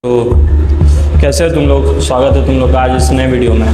तो कैसे हो तुम लोग। स्वागत है तुम लोग का आज इस नए वीडियो में।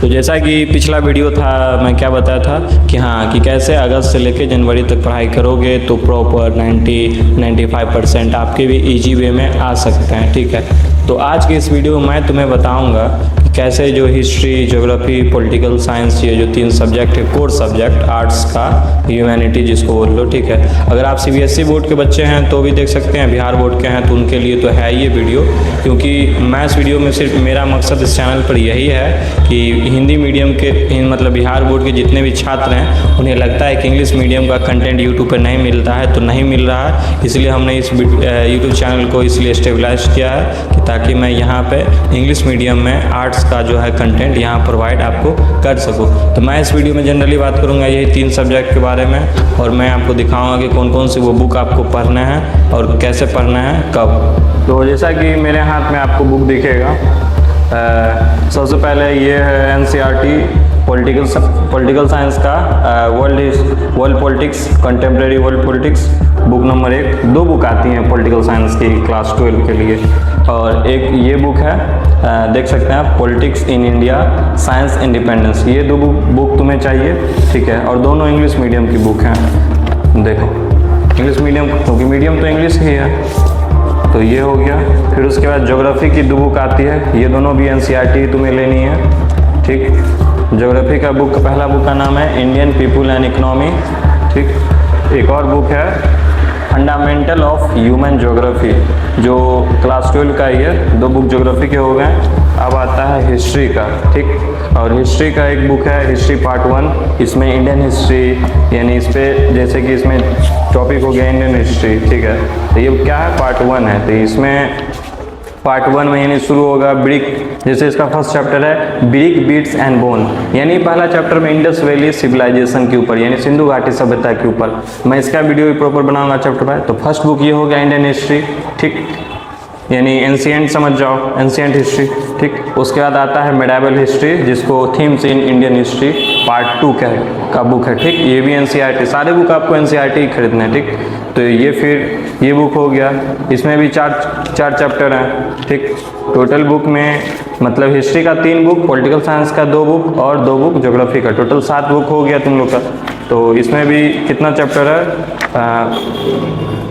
तो जैसा कि पिछला वीडियो था मैं क्या बताया था कि हाँ कि कैसे अगस्त से लेकर जनवरी तक पढ़ाई करोगे तो प्रॉपर 90-95% आपके भी इजी वे में आ सकते हैं। ठीक है, तो आज के इस वीडियो में मैं तुम्हें बताऊंगा कि कैसे जो हिस्ट्री, ज्योग्राफी, पॉलिटिकल साइंस, ये जो 3 सब्जेक्ट है, कोर सब्जेक्ट आर्ट्स का, ह्यूमैनिटी जिसको बोल लो। ठीक है, अगर आप सीबीएसई बोर्ड के बच्चे हैं तो भी देख सकते हैं, बिहार बोर्ड के हैं तो उनके लिए तो है ये वीडियो, क्योंकि मैं इस वीडियो में सिर्फ मेरा मकसद इस चैनल पर यही है कि हिंदी मीडियम के मतलब बिहार बोर्ड के जितने भी छात्र हैं उन्हें लगता है कि इंग्लिश मीडियम का कंटेंट यूट्यूब पर नहीं मिलता है, तो नहीं मिल रहा है, इसलिए हमने इस यूट्यूब चैनल को इसलिए स्टेबलाइज किया है कि ताकि मैं यहाँ पे इंग्लिश मीडियम में आर्ट्स का जो है कंटेंट यहाँ प्रोवाइड आपको कर सकूँ। तो मैं इस वीडियो में जनरली बात करूँगा यही 3 सब्जेक्ट के बारे में, और मैं आपको दिखाऊँगा कि कौन कौन सी वो बुक आपको पढ़ना है और कैसे पढ़ना है, कब। तो जैसा कि मेरे हाथ में आपको बुक दिखेगा, सबसे पहले ये है एनसीईआरटी पॉलिटिकल साइंस का world politics, contemporary world politics, book number 1। 2 book आती हैं पॉलिटिकल साइंस की क्लास 12 के लिए, और एक ये बुक है, देख सकते हैं आप, politics in India, science independence. ये 2 बुक तुम्हें चाहिए। ठीक है, और दोनों इंग्लिश मीडियम की बुक हैं। देखो इंग्लिश मीडियम, क्योंकि मीडियम तो इंग्लिश ही है, तो ये हो गया। फिर उसके बाद ज्योग्राफी की 2 बुक आती है, ये दोनों भी एनसीईआरटी तुम्हें लेनी है। ठीक, ज्योग्राफी का बुक, पहला बुक का नाम है इंडियन पीपुल एंड इकोनॉमी। ठीक, एक और बुक है फंडामेंटल ऑफ ह्यूमन ज्योग्राफी, जो क्लास 12 का ही है। 2 बुक ज्योग्राफी के हो गए। अब आता है हिस्ट्री का। ठीक, और हिस्ट्री का एक बुक है हिस्ट्री पार्ट 1, इसमें इंडियन हिस्ट्री, यानी इस पर जैसे कि इसमें टॉपिक हो गया इंडियन हिस्ट्री। ठीक है, तो ये क्या है, पार्ट 1 है। तो इसमें पार्ट 1 में यानी शुरू होगा ब्रिक, जैसे इसका फर्स्ट चैप्टर है ब्रिक, बीट्स एंड बोन, यानी पहला चैप्टर में इंडस वैली सिविलाइजेशन के ऊपर, यानी सिंधु घाटी सभ्यता के ऊपर। मैं इसका वीडियो भी प्रॉपर बनाऊंगा चैप्टर पर। तो फर्स्ट बुक ये हो गया इंडियन हिस्ट्री। ठीक, यानी एंशिएंट समझ जाओ, एंशिएंट हिस्ट्री। ठीक, उसके बाद आता है मेडाइवल हिस्ट्री, जिसको themes in Indian history part 2 का बुक है। ठीक, ये भी एनसीईआरटी, सारे बुक आपको एनसीईआरटी खरीदने हैं। ठीक, तो ये फिर ये बुक हो गया, इसमें भी 4 चैप्टर हैं। ठीक, टोटल बुक में मतलब हिस्ट्री का 3 बुक, पॉलिटिकल साइंस का 2 बुक और 2 बुक ज्योग्राफी का, टोटल 7 बुक हो गया तुम लोग का। तो इसमें भी कितना चैप्टर है,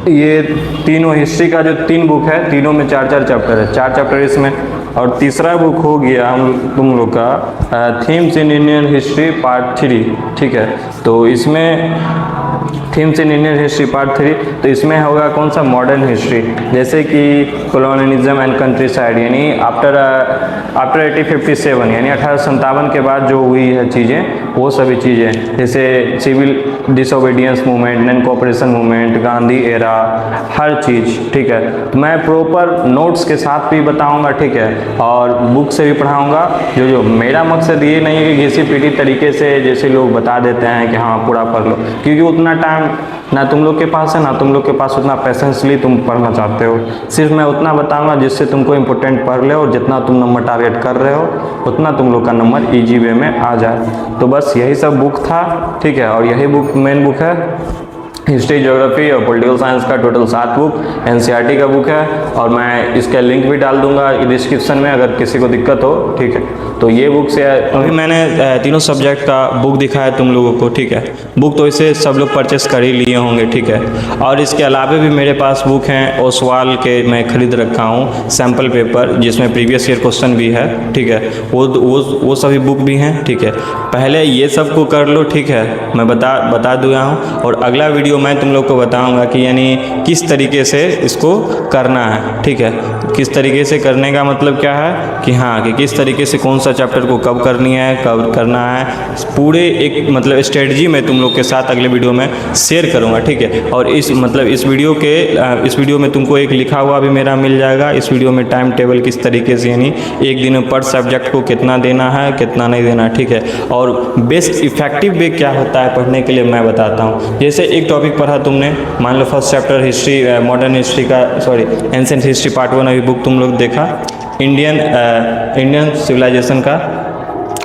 ये तीनों हिस्ट्री का जो 3 बुक है, तीनों में 4-4 चैप्टर है, 4 चैप्टर इसमें। और तीसरा बुक हो गया तुम लोग का themes in Indian history part 3। ठीक है, तो इसमें themes in Indian history part 3, तो इसमें होगा कौन सा, मॉडर्न हिस्ट्री, जैसे कि कॉलोनियलिज्म एंड कंट्री साइड, यानी आफ्टर 1857, यानी 1857 के बाद जो हुई है चीज़ें, वो सभी चीज़ें, जैसे civil disobedience movement, non cooperation movement, Gandhi era, हर चीज़। ठीक है, तो मैं प्रॉपर नोट्स के साथ भी बताऊंगा। ठीक है, और बुक से भी पढ़ाऊंगा। जो मेरा मकसद ये नहीं है कि घिसी पीटी तरीके से जैसे लोग बता देते हैं कि हाँ पूरा पढ़ लो, क्योंकि उतना टाइम ना तुम लोग के पास है, ना तुम लोग के पास उतना पेशेंसली तुम पढ़ना चाहते हो। सिर्फ मैं उतना बताऊंगा जिससे तुमको इंपॉर्टेंट पढ़ ले, और जितना तुम नंबर टारगेट कर रहे हो उतना तुम लोग का नंबर इजी वे में आ जाए। तो बस यही सब बुक था। ठीक है, और यही बुक मेन बुक है, हिस्ट्री, ज्योग्राफी और पॉलिटिकल साइंस का टोटल 7 बुक, एनसीईआरटी का बुक है, और मैं इसका लिंक भी डाल दूंगा डिस्क्रिप्शन में अगर किसी को दिक्कत हो। ठीक है, तो ये बुक से अभी मैंने तीनों सब्जेक्ट का बुक दिखाया तुम लोगों को। ठीक है, बुक तो इसे सब लोग परचेस कर ही लिए होंगे। ठीक है, और इसके अलावा भी मेरे पास बुक हैं ओसवाल के, मैं खरीद रखा हूँ सैम्पल पेपर, जिसमें प्रीवियस ईयर क्वेश्चन भी है। ठीक है, वो सभी बुक भी हैं। ठीक है, पहले ये सब को कर लो। ठीक है, मैं बता दिया हूँ, और अगला वीडियो मैं तुम लोग को बताऊंगा कि यानी किस तरीके से इसको करना है। ठीक है, किस तरीके से करने का मतलब क्या है कि हाँ कि किस तरीके से कौन सा चैप्टर को कब करनी है, कब करना है, पूरे एक मतलब स्ट्रेटजी मैं तुम लोग के साथ अगले वीडियो में शेयर करूंगा। ठीक है, और इस वीडियो में तुमको एक लिखा हुआ भी मेरा मिल जाएगा। इस वीडियो में टाइम टेबल किस तरीके से, यानी एक दिन में पर सब्जेक्ट को कितना देना है, कितना नहीं देना है। ठीक है, और बेस्ट इफेक्टिव वे क्या होता है पढ़ने के लिए मैं बताता हूँ। जैसे एक टॉपिक पढ़ा तुमने, मान लो first chapter history, modern history का, सॉरी एंशिएंट हिस्ट्री पार्ट 1 अभी बुक तुम लोग देखा, इंडियन सिविलाइजेशन का,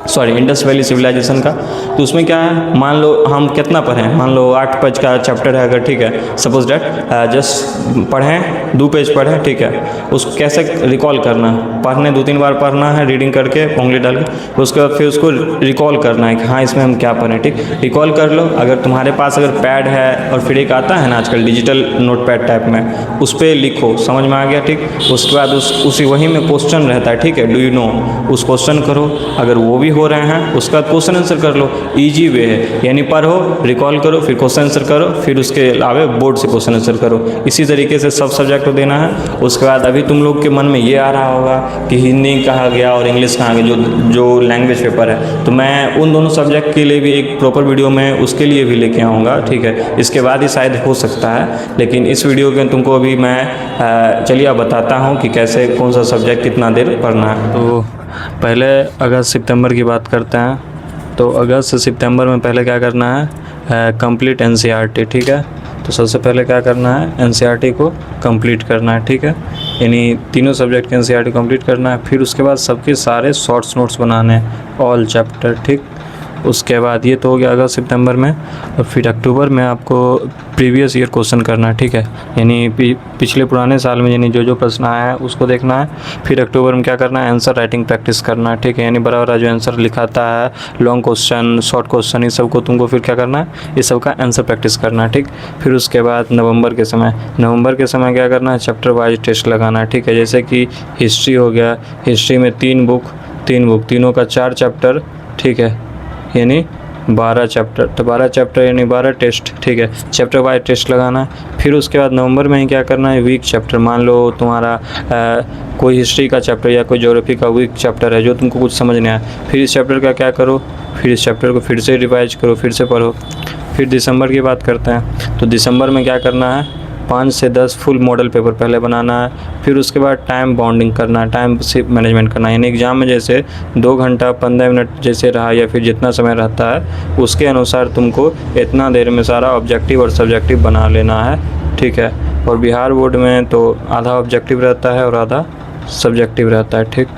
सॉरी इंडस वैली सिविलाइजेशन का। तो उसमें क्या है, मान लो हम कितना पढ़ें, मान लो 8 पेज का चैप्टर है अगर, ठीक है, सपोज डैट जस्ट पढ़ें 2 पेज पढ़ें, ठीक है, उसको कैसे रिकॉल करना है, पढ़ने 2-3 बार पढ़ना है रीडिंग करके उंगली डाल के, उसके बाद फिर उसको रिकॉल करना है कि हाँ इसमें हम क्या पढ़ें, ठीक, रिकॉल कर लो। अगर तुम्हारे पास अगर पैड है और फिर एक आता है ना आजकल डिजिटल नोट पैड टाइप में, उस पर लिखो, समझ में आ गया, ठीक। उसके बाद उसी वही में क्वेश्चन रहता है, ठीक है, डू यू नो, उस क्वेश्चन करो, अगर वो भी हो रहे हैं उसका क्वेश्चन आंसर कर लो, ईजी वे है, यानी पढ़ो, रिकॉल करो, फिर क्वेश्चन आंसर करो, फिर उसके अलावा बोर्ड से क्वेश्चन आंसर करो। इसी तरीके से सब सब्जेक्ट को देना है। उसके बाद अभी तुम लोग के मन में ये आ रहा होगा कि हिंदी कहाँ गया और इंग्लिश कहाँ गया, जो लैंग्वेज पेपर है, तो मैं उन दोनों सब्जेक्ट के लिए भी एक प्रॉपर वीडियो में उसके लिए भी लेके आऊँगा, ठीक है, इसके बाद ही शायद हो सकता है, लेकिन इस वीडियो के तुमको अभी मैं चलिए अब बताता हूँ कि कैसे कौन सा सब्जेक्ट कितना देर पढ़ना है। तो पहले अगस्त सितंबर की बात करते हैं। तो अगस्त से सितंबर में पहले क्या करना है, कंप्लीट एनसीईआरटी, ठीक है। तो सबसे पहले क्या करना है, एनसीईआरटी को कंप्लीट करना है, ठीक है, यानी तीनों सब्जेक्ट के एनसीईआरटी कंप्लीट करना है। फिर उसके बाद सबके सारे शॉर्ट्स नोट्स बनाने हैं, ऑल चैप्टर, ठीक। उसके बाद ये तो हो गया अगस्त सितंबर में। और फिर अक्टूबर में आपको प्रीवियस ईयर क्वेश्चन करना है, ठीक है, यानी पिछले पुराने साल में यानी जो प्रश्न आया है उसको देखना है। फिर अक्टूबर में क्या करना है, आंसर राइटिंग प्रैक्टिस करना है, ठीक है, यानी बड़ा बड़ा जो आंसर लिखाता है, लॉन्ग क्वेश्चन, शॉर्ट क्वेश्चन, ये सब को तुमको फिर क्या करना है, ये सब का आंसर प्रैक्टिस करना है, ठीक। फिर उसके बाद नवंबर के समय क्या करना है, चैप्टर वाइज टेस्ट लगाना है, ठीक है, जैसे कि हिस्ट्री हो गया, हिस्ट्री में 3 बुक, तीनों का 4 चैप्टर, ठीक है, यानी 12 चैप्टर, तो 12 चैप्टर यानी 12 टेस्ट, ठीक है, चैप्टर वाइज टेस्ट लगाना है। फिर उसके बाद नवंबर में ही क्या करना है, वीक चैप्टर, मान लो तुम्हारा कोई हिस्ट्री का चैप्टर या कोई ज्योग्राफी का वीक चैप्टर है जो तुमको कुछ समझ नहीं आया, फिर इस चैप्टर का क्या करो, फिर इस चैप्टर को फिर से रिवाइज करो, फिर से पढ़ो। फिर दिसंबर की बात करते हैं। तो दिसंबर में क्या करना है, 5 से 10 फुल मॉडल पेपर पहले बनाना है। फिर उसके बाद टाइम बाउंडिंग करना है, टाइम से मैनेजमेंट करना है, यानी एग्ज़ाम में जैसे 2 घंटा 15 मिनट जैसे रहा या फिर जितना समय रहता है उसके अनुसार तुमको इतना देर में सारा ऑब्जेक्टिव और सब्जेक्टिव बना लेना है, ठीक है। और बिहार बोर्ड में तो आधा ऑब्जेक्टिव रहता है और आधा सब्जेक्टिव रहता है, ठीक।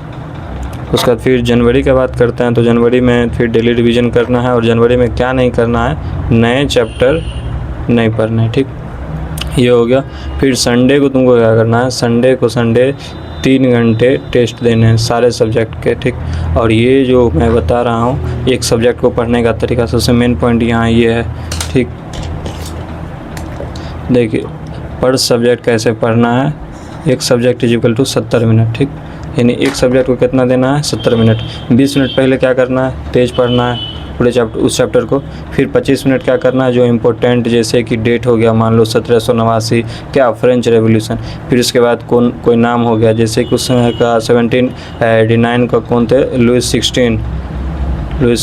उसके बाद फिर जनवरी की बात करते हैं। तो जनवरी में फिर डेली रिवीजन करना है, और जनवरी में क्या नहीं करना है, नए चैप्टर नहीं पढ़ना है, ठीक, ये हो गया। फिर संडे को तुमको क्या करना है, संडे 3 घंटे टेस्ट देने हैं सारे सब्जेक्ट के, ठीक। और ये जो मैं बता रहा हूँ एक सब्जेक्ट को पढ़ने का तरीका, सबसे मेन पॉइंट यहाँ ये है, ठीक। देखिए पर सब्जेक्ट कैसे पढ़ना है, एक subject is equal to 70 minute, ठीक, यानी एक सब्जेक्ट को कितना देना है, 70 मिनट। 20 मिनट पहले क्या करना है, तेज़ पढ़ना है पूरे उस चैप्टर को। फिर 25 मिनट क्या करना है, जो इम्पोर्टेंट जैसे कि डेट हो गया, मान लो 1789 क्या फ्रेंच रेवोल्यूशन। फिर उसके बाद कोई नाम हो गया, जैसे कि उस समय का 1789 का कौन थे, लुइस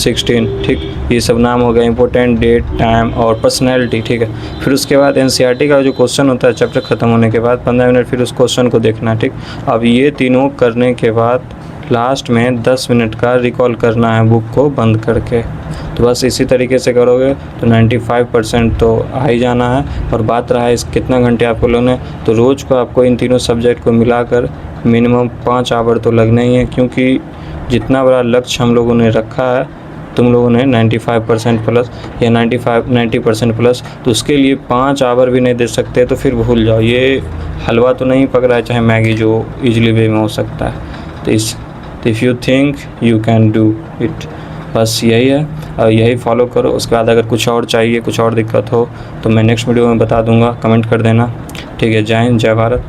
16, ठीक, ये सब नाम हो गया, इंपॉर्टेंट डेट, टाइम और पर्सनैलिटी, ठीक है। फिर उसके बाद एनसीईआरटी का जो क्वेश्चन होता है चैप्टर ख़त्म होने के बाद 15 मिनट फिर उस क्वेश्चन को देखना, ठीक। अब ये तीनों करने के बाद लास्ट में 10 मिनट का रिकॉल करना है बुक को बंद करके। तो बस इसी तरीके से करोगे तो 95% तो आ ही जाना है। और बात रहा है इस कितना घंटे आपको लगने, तो रोज़ को आपको इन तीनों सब्जेक्ट को मिलाकर मिनिमम 5 आवर तो लगना ही है, क्योंकि जितना बड़ा लक्ष्य हम लोगों ने रखा है, तुम लोगों ने 95% प्लस या 90% प्लस, तो उसके लिए 5 आवर भी नहीं दे सकते तो फिर भूल जाओ, ये हलवा तो नहीं पक रहा है, चाहे मैगी जो ईजिली वे में हो सकता है। तो if you think you can do it, बस यही है और यही फॉलो करो। उसके बाद अगर कुछ और चाहिए, कुछ और दिक्कत हो तो मैं नेक्स्ट वीडियो में बता दूंगा, कमेंट कर देना, ठीक है। जय हिंद, जय भारत।